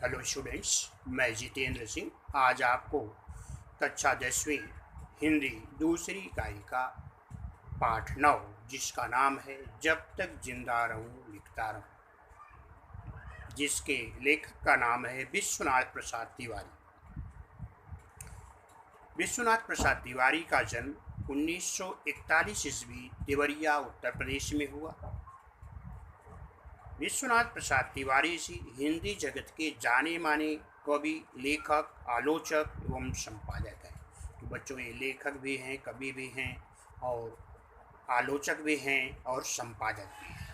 Hello students, मैं जितेंद्र सिंह आज आपको कक्षा 10वीं हिंदी दूसरी इकाई का पाठ 9 जिसका नाम है जब तक जिंदा रहूं लिखता रहूं, जिसके लेखक का नाम है विश्वनाथ प्रसाद तिवारी। विश्वनाथ प्रसाद तिवारी का जन्म 1941 ईस्वी देवरिया उत्तर प्रदेश में हुआ। विश्वनाथ प्रसाद तिवारी जी हिंदी जगत के जाने माने कवि, लेखक, आलोचक एवं संपादक हैं। तो बच्चों, ये लेखक भी हैं, कवि भी हैं और आलोचक भी हैं और संपादक भी हैं।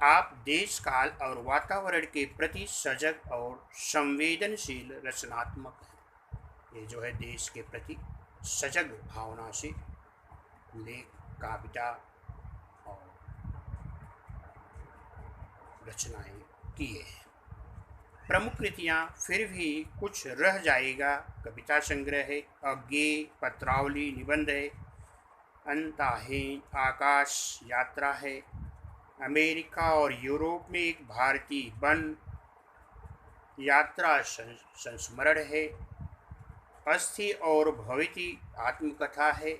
आप देश काल और वातावरण के प्रति सजग और संवेदनशील रचनात्मक हैं। ये जो है देश के प्रति सजग भावना से लेख, कविता और रचनाएं किए हैं। प्रमुख कृतियाँ फिर भी कुछ रह जाएगा कविता संग्रह है, अज्ञेय, पत्रावली, निबंध है, अंतहीन, आकाश यात्रा है, अमेरिका और यूरोप में एक भारतीय वन यात्रा संस्मरण है, अस्थि और भविति आत्मकथा है,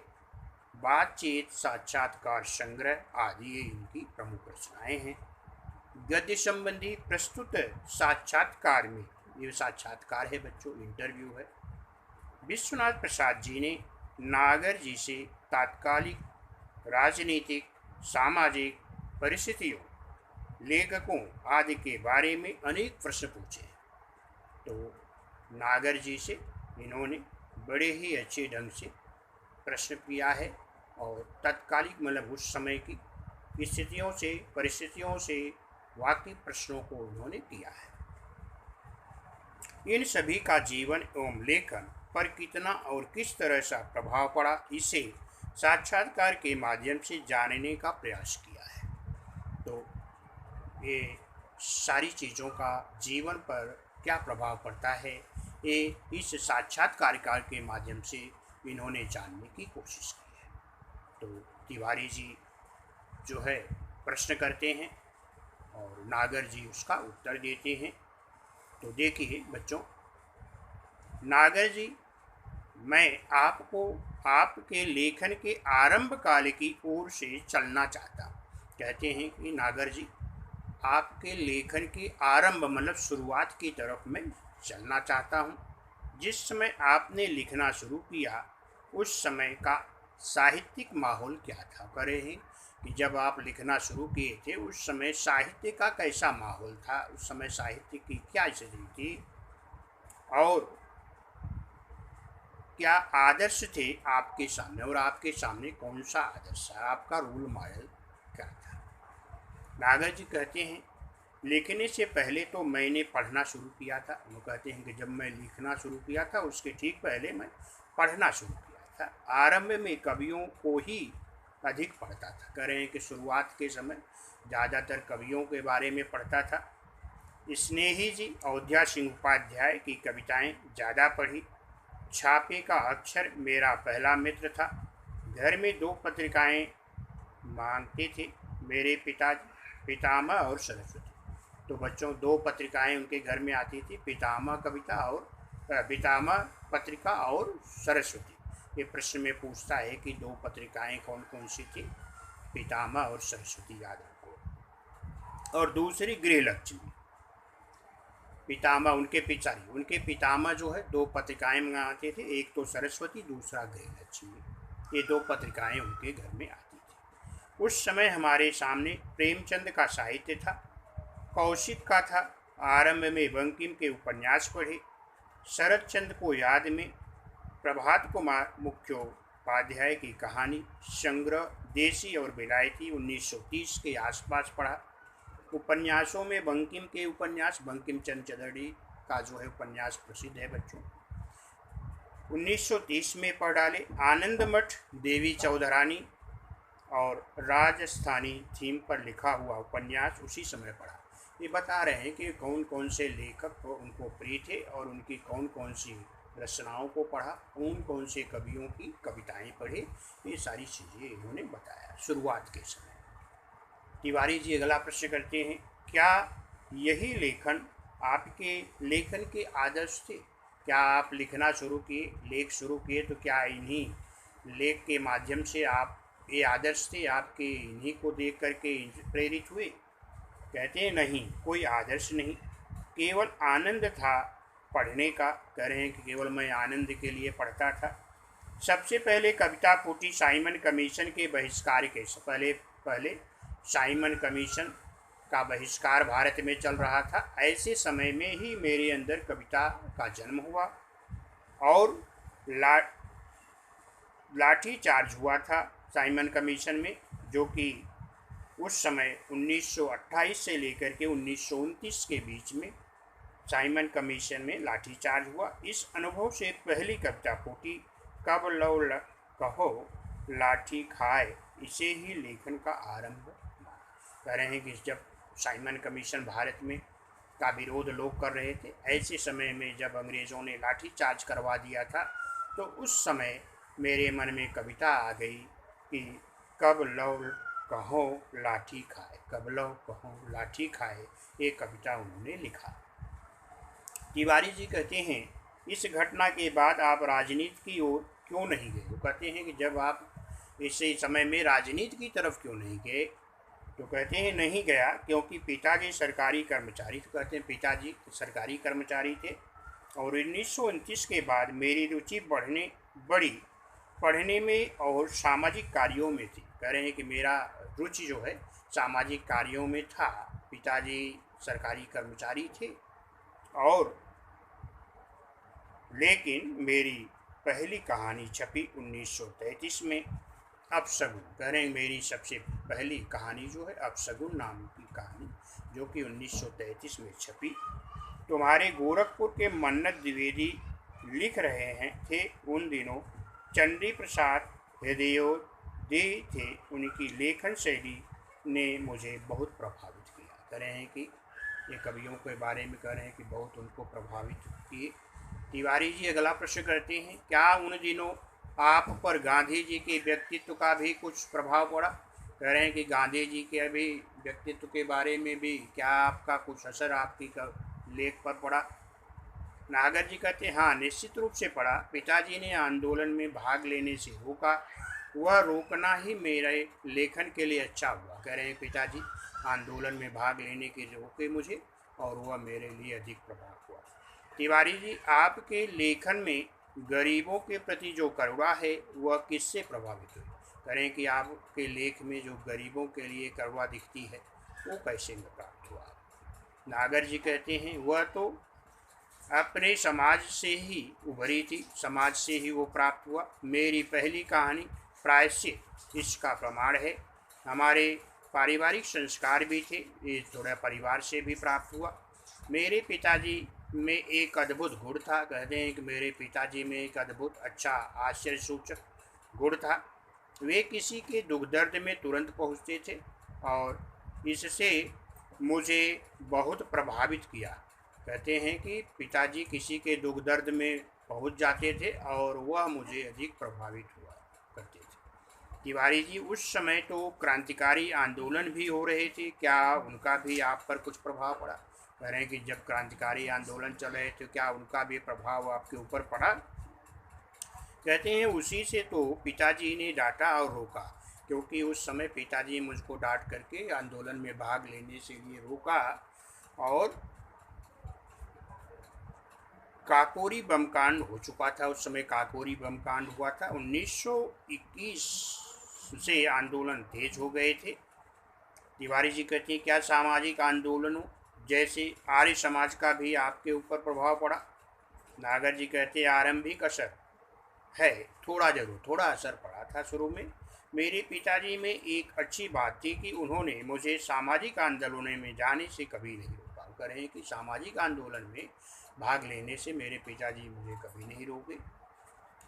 बातचीत, साक्षात्कार संग्रह आदि इनकी प्रमुख रचनाएं हैं। गद्य संबंधी प्रस्तुत साक्षात्कार में, ये साक्षात्कार है बच्चों, इंटरव्यू है। विश्वनाथ प्रसाद जी ने नागर जी से तात्कालिक राजनीतिक, सामाजिक परिस्थितियों, लेखकों आदि के बारे में अनेक प्रश्न पूछे। तो नागर जी से इन्होंने बड़े ही अच्छे ढंग से प्रश्न किया है और तत्कालिक मतलब उस समय की स्थितियों से, परिस्थितियों से वाकिफ प्रश्नों को उन्होंने किया है। इन सभी का जीवन एवं लेखन पर कितना और किस तरह से प्रभाव पड़ा, इसे साक्षात्कार के माध्यम से जानने का प्रयास किया है। तो ये सारी चीज़ों का जीवन पर क्या प्रभाव पड़ता है, ये इस साक्षात्कार के माध्यम से इन्होंने जानने की कोशिश की है। तो तिवारी जी जो है प्रश्न करते हैं और नागर जी उसका उत्तर देते हैं। तो देखिए बच्चों, नागर जी, मैं आपको आपके लेखन के आरंभ काल की ओर से चलना चाहता हूँ। कहते हैं कि नागर जी, आपके लेखन के आरंभ मतलब शुरुआत की तरफ मैं चलना चाहता हूँ। जिस समय आपने लिखना शुरू किया उस समय का साहित्यिक माहौल क्या था। कह रहे हैं कि जब आप लिखना शुरू किए थे उस समय साहित्य का कैसा माहौल था, उस समय साहित्य की क्या स्थिति थी और क्या आदर्श थे आपके सामने, और आपके सामने कौन सा आदर्श है, आपका रोल मॉडल क्या था। नागर जी कहते हैं, लिखने से पहले तो मैंने पढ़ना शुरू किया था। वो कहते हैं कि जब मैं लिखना शुरू किया था उसके ठीक पहले मैं पढ़ना शुरू किया था। आरंभ में कवियों को ही अधिक पढ़ता था। कह रहे हैं कि शुरुआत के समय ज़्यादातर कवियों के बारे में पढ़ता था। स्नेही जी, अयोध्या सिंह उपाध्याय की कविताएं ज़्यादा पढ़ी। छापे का अक्षर मेरा पहला मित्र था। घर में 2 पत्रिकाएं मांगते थे मेरे पितामह और सरस्वती। तो बच्चों, 2 पत्रिकाएं उनके घर में आती थी, पितामह कविता और पितामह पत्रिका और सरस्वती। ये प्रश्न में पूछता है कि 2 पत्रिकाएं कौन कौन सी थी, पितामह और सरस्वती, याद रखो। और दूसरी गृहलक्ष्मी, पितामह उनके पितामह जो है 2 पत्रिकाएं मंगाते थे, एक तो सरस्वती, दूसरा गृहलक्ष्मी। ये 2 पत्रिकाएं उनके घर में आती थी। उस समय हमारे सामने प्रेमचंद का साहित्य था, कौशिक का था। आरंभ में बंकिम के उपन्यास पढ़े। शरद चंद्र को याद में प्रभात कुमार मुखोपाध्याय की कहानी संग्रह देसी और विलायती 1930 के आसपास पढ़ा। उपन्यासों में बंकिम के उपन्यास, बंकिम चंद्र चटर्जी का जो है उपन्यास प्रसिद्ध है बच्चों, 1930 में पढ़ डाले। आनंद मठ, देवी चौधरानी और राजस्थानी थीम पर लिखा हुआ उपन्यास उसी समय पढ़ा। ये बता रहे हैं कि कौन कौन से लेखक उनको प्रिय थे और उनकी कौन कौन सी रचनाओं को पढ़ा, कौन कौन से कवियों की कविताएं पढ़े, ये सारी चीज़ें इन्होंने बताया शुरुआत के समय। तिवारी जी अगला प्रश्न करते हैं, क्या यही लेखन आपके लेखन के आदर्श थे? क्या आप लिखना शुरू किए, लेख शुरू किए तो क्या इन्हीं लेख के माध्यम से आप ये आदर्श थे आपके, इन्हीं को देख करके प्रेरित हुए? कहते हैं नहीं, कोई आदर्श नहीं, केवल आनंद था पढ़ने का। कह रहे हैं कि केवल मैं आनंद के लिए पढ़ता था। सबसे पहले कविता फूटी साइमन कमीशन के बहिष्कार के पहले पहले साइमन कमीशन का बहिष्कार भारत में चल रहा था। ऐसे समय में ही मेरे अंदर कविता का जन्म हुआ और ला लाठी चार्ज हुआ था साइमन कमीशन में, जो कि उस समय 1928 से लेकर के 1929 के बीच में साइमन कमीशन में लाठीचार्ज हुआ। इस अनुभव से पहली कविता फूटी, कब लव कहो लाठी खाए, इसे ही लेखन का आरंभ। कह रहे हैं कि जब साइमन कमीशन भारत में का विरोध लोग कर रहे थे, ऐसे समय में जब अंग्रेज़ों ने लाठीचार्ज करवा दिया था, तो उस समय मेरे मन में कविता आ गई कि कब लव कहो लाठी खाए, कब लव कहो लाठी खाए। ये कविता उन्होंने लिखा। तिवारी जी कहते हैं, इस घटना के बाद आप राजनीति की ओर क्यों नहीं गए? वो कहते हैं कि जब आप इस समय में राजनीति की तरफ क्यों नहीं गए? तो कहते हैं नहीं गया क्योंकि पिताजी सरकारी कर्मचारी थे। कहते हैं पिताजी सरकारी कर्मचारी थे और 1929 के बाद मेरी रुचि पढ़ने में और सामाजिक कार्यों में थी। कह रहे हैं कि मेरा रुचि जो है सामाजिक कार्यों में था। पिताजी सरकारी कर्मचारी थे और लेकिन मेरी पहली कहानी छपी 1933 में, अपशगुन। कह रहे हैं मेरी सबसे पहली कहानी जो है अपशगुन नाम की कहानी, जो कि 1933 में छपी। तुम्हारे गोरखपुर के मन्नत द्विवेदी लिख रहे हैं थे उन दिनों, चंडी प्रसाद हृदयोदय थे, उनकी लेखन शैली ने मुझे बहुत प्रभावित किया। कह रहे हैं कि ये कवियों के बारे में कह रहे हैं कि बहुत उनको प्रभावित किए। तिवारी जी अगला प्रश्न करते हैं, क्या उन दिनों आप पर गांधी जी के व्यक्तित्व का भी कुछ प्रभाव पड़ा? कह रहे हैं कि गांधी जी के भी व्यक्तित्व के बारे में भी क्या आपका कुछ असर आपकी लेख पर पड़ा? नागर जी कहते हैं हाँ, निश्चित रूप से पड़ा। पिताजी ने आंदोलन में भाग लेने से रोका, वह रोकना ही मेरे लेखन के लिए अच्छा हुआ। कह रहे हैं पिताजी आंदोलन में भाग लेने के रोके मुझे और वह मेरे लिए अधिक प्रभाव हुआ। तिवारी जी, आपके लेखन में गरीबों के प्रति जो करुणा है वह किससे प्रभावित हुई? करें कि आपके लेख में जो गरीबों के लिए करुणा दिखती है वो कैसे में प्राप्त हुआ? नागर जी कहते हैं वह तो अपने समाज से ही उभरी थी, समाज से ही वो प्राप्त हुआ। मेरी पहली कहानी प्रायश्चित इसका प्रमाण है। हमारे पारिवारिक संस्कार भी थे, ये थोड़ा परिवार से भी प्राप्त हुआ। मेरे पिताजी में एक अद्भुत गुण था। कहते हैं कि मेरे पिताजी में एक अद्भुत अच्छा आश्चर्यसूचक गुण था। वे किसी के दुख दर्द में तुरंत पहुंचते थे और इससे मुझे बहुत प्रभावित किया। कहते हैं कि पिताजी किसी के दुख दर्द में पहुंच जाते थे और वह मुझे अधिक प्रभावित हुआ करते थे। तिवारी जी, उस समय तो क्रांतिकारी आंदोलन भी हो रहे थे, क्या उनका भी आप पर कुछ प्रभाव पड़ा? कह रहे हैं कि जब क्रांतिकारी आंदोलन चल रहे थे क्या उनका भी प्रभाव आपके ऊपर पड़ा? कहते हैं उसी से तो पिताजी ने डांटा और रोका, क्योंकि उस समय पिताजी मुझको डांट करके आंदोलन में भाग लेने से लिए रोका। और काकोरी बम कांड हो चुका था, उस समय काकोरी बम कांड हुआ था। 1921 से आंदोलन तेज हो गए थे। तिवारी जी कहते हैं क्या सामाजिक आंदोलनों जैसे आर्य समाज का भी आपके ऊपर प्रभाव पड़ा? नागर जी कहते हैं आरंभिक असर है, थोड़ा असर पड़ा था शुरू में। मेरे पिताजी में एक अच्छी बात थी कि उन्होंने मुझे सामाजिक आंदोलनों में जाने से कभी नहीं रोका। कह रहे हैं कि सामाजिक आंदोलन में भाग लेने से मेरे पिताजी मुझे कभी नहीं रोके।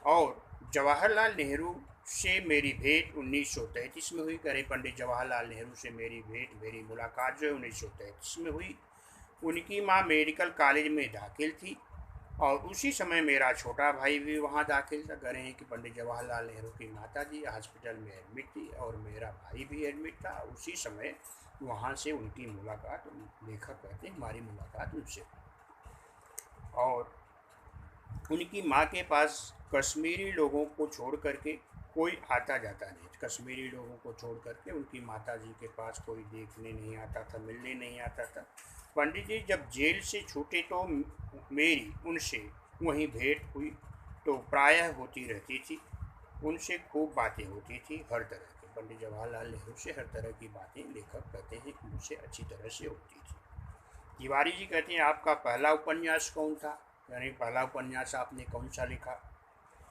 और जवाहरलाल नेहरू से मेरी भेंट 1933 में हुई। करें पंडित जवाहरलाल नेहरू से मेरी भेंट, मेरी मुलाकात जो है 1933 में हुई। उनकी माँ मेडिकल कॉलेज में दाखिल थी और उसी समय मेरा छोटा भाई भी वहाँ दाखिल था। कह रहे हैं कि पंडित जवाहरलाल नेहरू की माता जी हॉस्पिटल में एडमिट थी और मेरा भाई भी एडमिट था। उसी समय वहाँ से उनकी मुलाकात, लेखक कहते हैं हमारी मुलाकात उनसे, और उनकी माँ के पास कश्मीरी लोगों को छोड़ करके कोई आता जाता नहीं। कश्मीरी लोगों को छोड़ करके उनकी माता जी के पास कोई देखने नहीं आता था, मिलने नहीं आता था। पंडित जी जब जेल से छूटे तो मेरी उनसे वहीं भेंट हुई, तो प्रायः होती रहती थी। उनसे खूब बातें होती थी हर तरह की। पंडित जवाहरलाल नेहरू से हर तरह की बातें लेखक कहते हैं उनसे अच्छी तरह से होती थी। तिवारी जी कहते हैं आपका पहला उपन्यास कौन था, यानी पहला उपन्यास आपने कौन सा लिखा।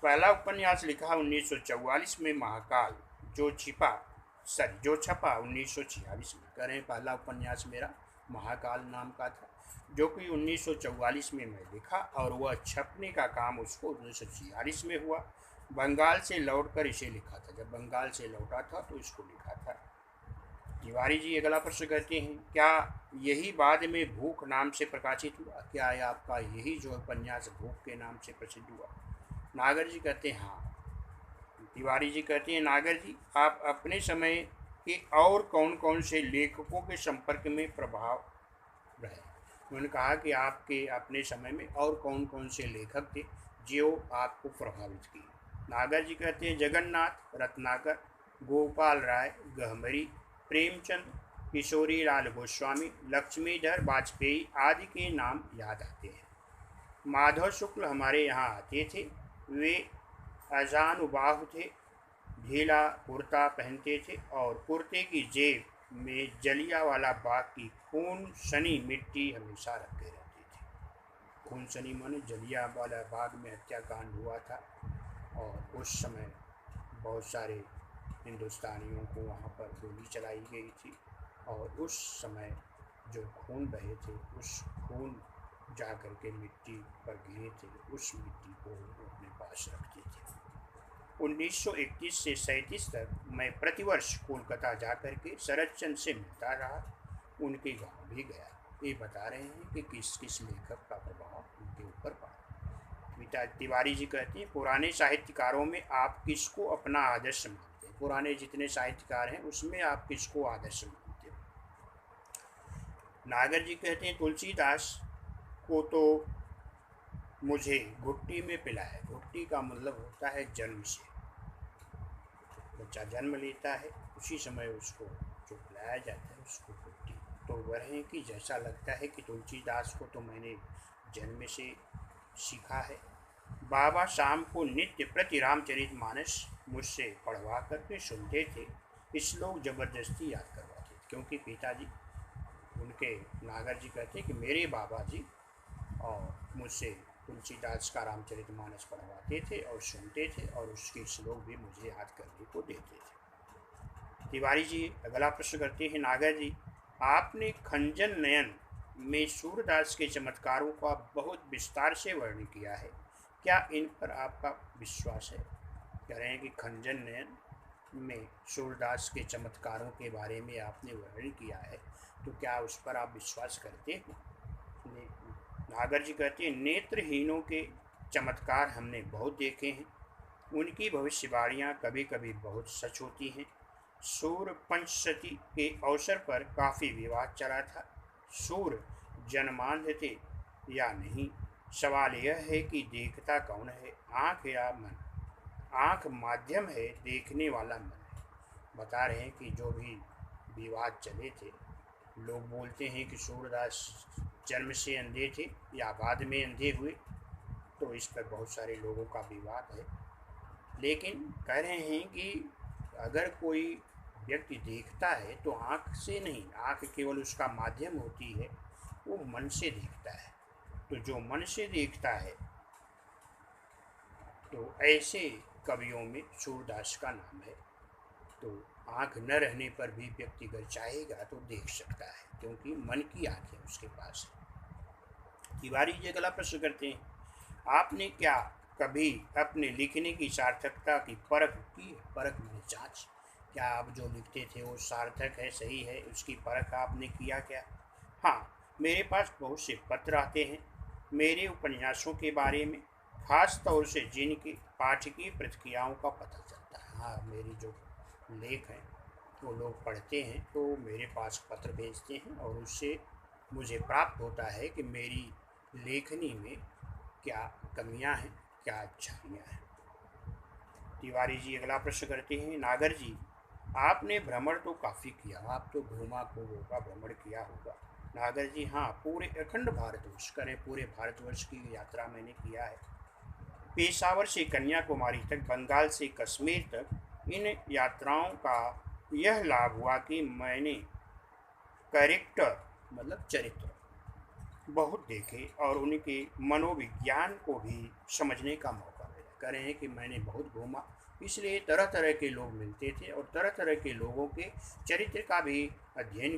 पहला उपन्यास लिखा 1944 में, महाकाल, जो छपा 1946 में। कह रहे हैं पहला उपन्यास मेरा महाकाल नाम का था, जो कि 1944 में मैं लिखा और वह छपने का काम उसको 1946 में हुआ। बंगाल से लौटकर इसे लिखा था। जब बंगाल से लौटा था तो इसको लिखा था। तिवारी जी अगला प्रश्न करते हैं, क्या यही बाद में भूख नाम से प्रकाशित हुआ? क्या है आपका यही जो उपन्यास भूख के नाम से प्रसिद्ध हुआ? नागर जी कहते हैं हाँ। तिवारी जी कहते हैं, नागर जी आप अपने समय के और कौन कौन से लेखकों के संपर्क में प्रभाव रहे? उन्होंने कहा कि आपके अपने समय में और कौन कौन से लेखक थे जो आपको प्रभावित किए? नागर जी कहते हैं, जगन्नाथ रत्नाकर, गोपाल राय गहमरी, प्रेमचंद, किशोरी लाल गोस्वामी, लक्ष्मीधर वाजपेयी आदि के नाम याद आते हैं। माधव शुक्ल हमारे यहाँ आते थे। वे अजानुबाहु थे, ढीला कुर्ता पहनते थे और कुर्ते की जेब में जलियांवाला बाग की खून सनी मिट्टी हमेशा रखे रहते थे। खून सनी माने जलियांवाला बाग में हत्याकांड हुआ था और उस समय बहुत सारे हिंदुस्तानियों को वहाँ पर गोली चलाई गई थी और उस समय जो खून बहे थे उस खून जा कर के मिट्टी पर गिरे थे, उस मिट्टी को अपने पास रखते थे। 1931 से 37 तक मैं प्रतिवर्ष कोलकाता जा कर के शरद चंद्र से मिलता रहा, उनके गांव भी गया। ये बता रहे हैं कि किस किस लेखक का प्रभाव उनके ऊपर पड़ा। तिवारी जी कहते हैं, पुराने साहित्यकारों में आप किसको अपना आदर्श मानते हैं? पुराने जितने साहित्यकार हैं उसमें आप किसको आदर्श मानते हैं? नागर जी कहते हैं, तुलसीदास को तो मुझे घुट्टी में पिलाया। घुट्टी का मतलब होता है जन्म से, बच्चा जन्म लेता है उसी समय उसको जो पिलाया जाता है उसको घुट्टी। तो वह है कि जैसा लगता है कि तुलसीदास को तो मैंने जन्म से सीखा है। बाबा शाम को नित्य प्रति रामचरितमानस मुझसे पढ़वा करके सुनते थे। श्लोक जबरदस्ती याद करवाते थे, क्योंकि पिताजी उनके नागर जी कहते कि मेरे बाबा जी और मुझसे तुलसीदास का रामचरितमानस पढ़वाते थे और सुनते थे और उसके श्लोक भी मुझे याद करने को देते थे। तिवारी जी अगला प्रश्न करते हैं, नागर जी आपने खंजन नयन में सूरदास के चमत्कारों का बहुत विस्तार से वर्णन किया है, क्या इन पर आपका विश्वास है? कह रहे हैं कि खंजन नयन में सूरदास के चमत्कारों के बारे में आपने वर्णन किया है, तो क्या उस पर आप विश्वास करते हैं? नागर जी कहते हैं, नेत्रहीनों के चमत्कार हमने बहुत देखे हैं, उनकी भविष्यवाणियाँ कभी कभी बहुत सच होती हैं। सूर पंचशती के अवसर पर काफ़ी विवाद चला था। सूर जन्मांध थे या नहीं, सवाल यह है कि देखता कौन है, आँख या मन? आँख माध्यम है, देखने वाला मन है। बता रहे हैं कि जो भी विवाद चले थे, लोग बोलते हैं कि सूरदास जन्म से अंधे थे या बाद में अंधे हुए, तो इस पर बहुत सारे लोगों का विवाद है। लेकिन कह रहे हैं कि अगर कोई व्यक्ति देखता है तो आँख से नहीं, आँख केवल उसका माध्यम होती है, वो मन से देखता है। तो जो मन से देखता है तो ऐसे कवियों में सूरदास का नाम है। तो आँख न रहने पर भी व्यक्ति अगर चाहेगा तो देख सकता है, क्योंकि मन की आँखें उसके पास है। तिवारी जी अगला प्रश्न करते हैं, आपने क्या कभी अपने लिखने की सार्थकता की परख की? परख में जांच, क्या आप जो लिखते थे वो सार्थक है, सही है, उसकी परख आपने किया क्या? हाँ, मेरे पास बहुत से पत्र आते हैं मेरे उपन्यासों के बारे में, खास तौर से जिनकी पाठकीय प्रतिक्रियाओं का पता चलता है। हाँ, मेरी जो लेख हैं वो लोग पढ़ते हैं तो मेरे पास पत्र भेजते हैं और उससे मुझे प्राप्त होता है कि मेरी लेखनी में क्या कमियां हैं, क्या अच्छाइयाँ हैं। तिवारी जी अगला प्रश्न करते हैं, नागर जी आपने भ्रमण तो काफ़ी किया, आप तो घूमा खूब होगा, भ्रमण किया होगा। नागर जी हाँ, पूरे अखंड भारतवर्ष करें, पूरे भारतवर्ष की यात्रा मैंने किया है। पेशावर से कन्याकुमारी तक, बंगाल से कश्मीर तक। इन यात्राओं का यह लाभ हुआ कि मैंने कैरेक्टर मतलब चरित्र बहुत देखे और उनके मनोविज्ञान को भी समझने का मौका मिला। कह रहे हैं कि मैंने बहुत घूमा, इसलिए तरह तरह के लोग मिलते थे और तरह तरह के लोगों के चरित्र का भी अध्ययन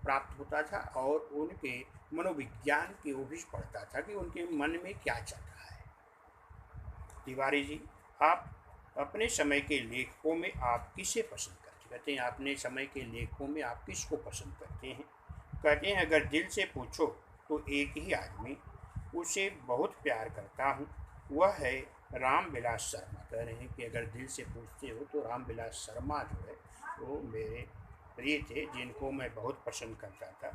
प्राप्त होता था और उनके मनोविज्ञान की वो भी पढ़ता था कि उनके मन में क्या चल रहा है। तिवारी जी आप अपने समय के लेखकों में आप किसे पसंद करते, कहते हैं अपने समय के लेखकों में आप किसको पसंद करते हैं। कहते हैं अगर दिल से पूछो तो एक ही आदमी उसे बहुत प्यार करता हूँ, वह है राम विलास शर्मा। कह रहे हैं कि अगर दिल से पूछते हो तो राम विलास शर्मा जो है वो मेरे प्रिय थे, जिनको मैं बहुत पसंद करता था।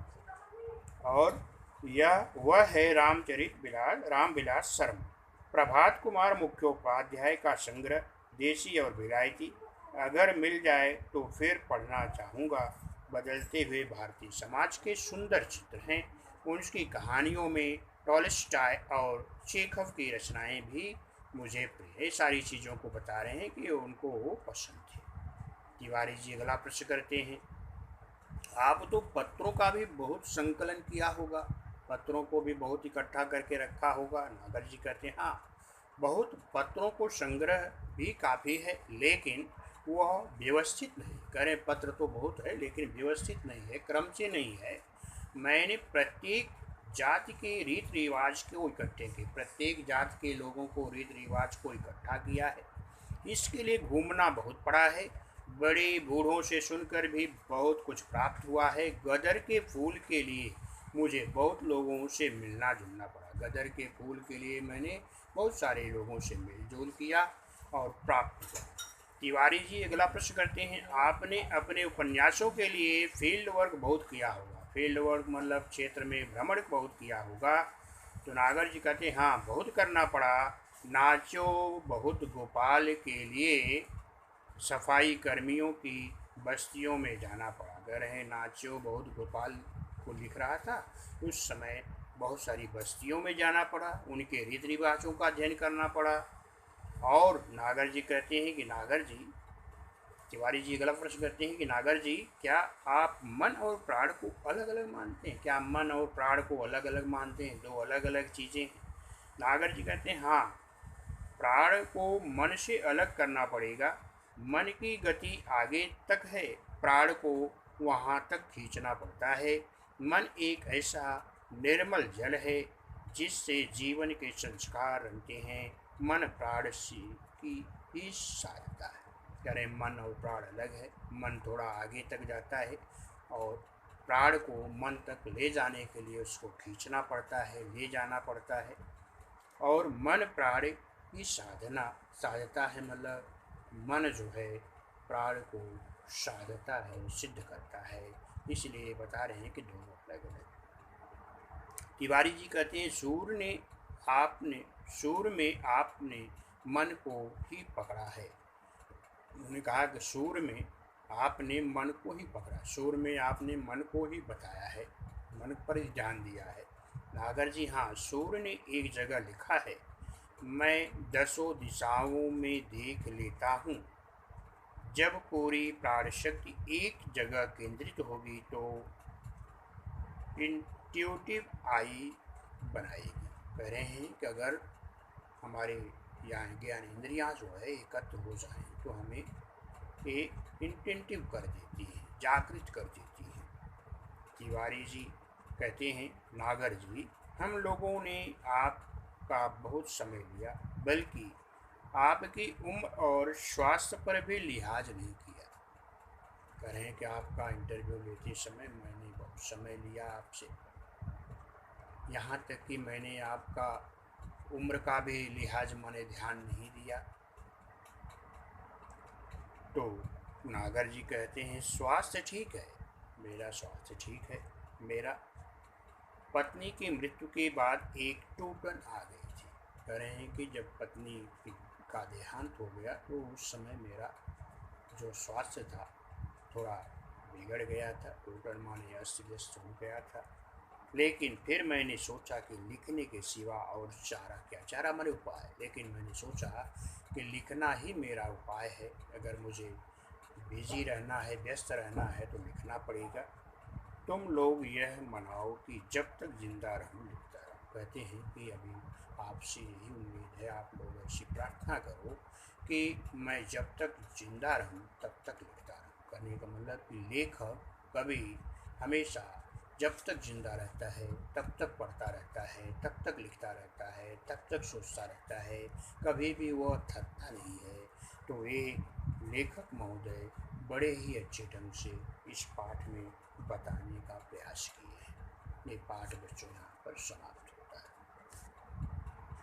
और यह वह है राम विलास शर्मा। प्रभात कुमार मुखोपाध्याय का संग्रह देसी और विलायती अगर मिल जाए तो फिर पढ़ना चाहूँगा। बदलते हुए भारतीय समाज के सुंदर चित्र हैं उनकी कहानियों में। टॉलस्टॉय और चेखव की रचनाएं भी मुझे प्रिय। सारी चीज़ों को बता रहे हैं कि उनको वो पसंद थे। तिवारी जी अगला प्रश्न करते हैं, आप तो पत्रों का भी बहुत संकलन किया होगा, पत्रों को भी बहुत इकट्ठा करके रखा होगा। नागर जी कहते हैं हाँ, बहुत पत्रों को संग्रह भी काफ़ी है, लेकिन वह व्यवस्थित नहीं। करें पत्र तो बहुत है लेकिन व्यवस्थित नहीं है, क्रम से नहीं है। मैंने प्रत्येक जाति के रीति रिवाज को इकट्ठे किए, प्रत्येक जाति के लोगों को रीति रिवाज को इकट्ठा किया है। इसके लिए घूमना बहुत पड़ा है, बड़े बूढ़ों से सुनकर भी बहुत कुछ प्राप्त हुआ है। गदर के फूल के लिए मुझे बहुत लोगों से मिलना जुलना पड़ा, गदर के फूल के लिए मैंने बहुत सारे लोगों से मिलजुल किया और प्राप्त किया। तिवारी जी अगला प्रश्न करते हैं, आपने अपने उपन्यासों के लिए फील्ड वर्क बहुत किया होगा, फील्ड वर्क मतलब क्षेत्र में भ्रमण बहुत किया होगा। तो नागर जी कहते हैं हाँ, बहुत करना पड़ा। नाचो बहुत गोपाल के लिए सफाई कर्मियों की बस्तियों में जाना पड़ा। कह रहे हैं नाचो बहुत गोपाल को लिख रहा था, उस समय बहुत सारी बस्तियों में जाना पड़ा, उनके रीति रिवाजों का अध्ययन करना पड़ा। और नागर जी कहते हैं कि नागर जी, तिवारी जी गलत प्रश्न करते हैं कि नागर जी क्या आप मन और प्राण को अलग अलग मानते हैं, क्या मन और प्राण को अलग अलग मानते हैं, दो अलग अलग चीज़ें हैं। नागर जी कहते हैं हाँ, प्राण को मन से अलग करना पड़ेगा। मन की गति आगे तक है, प्राण को वहाँ तक खींचना पड़ता है। मन एक ऐसा निर्मल जल है जिससे जीवन के संस्कार बनते हैं। मन प्राण से की ही साधता है। कह रहे मन और प्राण अलग है, मन थोड़ा आगे तक जाता है और प्राण को मन तक ले जाने के लिए उसको खींचना पड़ता है, ले जाना पड़ता है। और मन प्राण की साधता है, मतलब मन जो है प्राण को साधता है, सिद्ध करता है। इसलिए बता रहे हैं कि दोनों अलग अलग। तिवारी जी कहते हैं सूर में आपने मन को ही पकड़ा है। उन्होंने कहा कि सूर में आपने मन को ही पकड़ा, सूर में आपने मन को ही बताया है, मन पर ही ध्यान दिया है। नागर जी हाँ, सूर ने एक जगह लिखा है, मैं 10 दिशाओं में देख लेता हूँ, जब पूरी प्राण शक्ति एक जगह केंद्रित होगी तो इंट्यूटिव आई बनाएगी। कह रहे हैं कि अगर हमारे ज्ञान इंद्रियाँ जो है एकत्र हो जाए तो हमें एक इंटेंटिव कर देती है, जागृत कर देती है। तिवारी जी कहते हैं नागर जी, हम लोगों ने आपका बहुत समय लिया, बल्कि आपकी उम्र और स्वास्थ्य पर भी लिहाज नहीं किया। कह रहे हैं कि आपका इंटरव्यू लेते समय मैंने बहुत समय लिया आपसे। यहाँ तक कि मैंने आपका उम्र का भी लिहाज मैंने ध्यान नहीं दिया। तो नागर जी कहते हैं स्वास्थ्य ठीक है, मेरा स्वास्थ्य ठीक है। मेरा पत्नी की मृत्यु के बाद एक टूटन आ गई थी। कह रहे हैं कि जब का देहांत हो गया तो उस समय मेरा जो स्वास्थ्य था थोड़ा बिगड़ गया था, टूटन माने अस्त व्यस्त हो गया था। लेकिन फिर मैंने सोचा कि लिखने के सिवा और चारा क्या, चारा माने उपाय, लेकिन मैंने सोचा कि लिखना ही मेरा उपाय है। अगर मुझे बिजी रहना है, व्यस्त रहना है तो लिखना पड़ेगा। तुम लोग यह मनाओ कि जब तक जिंदा रहूं लिखता रहूं। कहते हैं कि अभी आपसे यही उम्मीद है, आप लोग ऐसी प्रार्थना करो कि मैं जब तक जिंदा रहूं तब तक लिखता रहूं। कहने का मतलब कि लेखक कभी हमेशा जब तक जिंदा रहता है तब तक पढ़ता रहता है, तब तक लिखता रहता है, तब तक सोचता रहता है, कभी भी वह थकता नहीं है। तो ये लेखक महोदय बड़े ही अच्छे ढंग से इस पाठ में बताने का प्रयास किए हैं। ये पाठ बच्चों यहाँ पर समाप्त।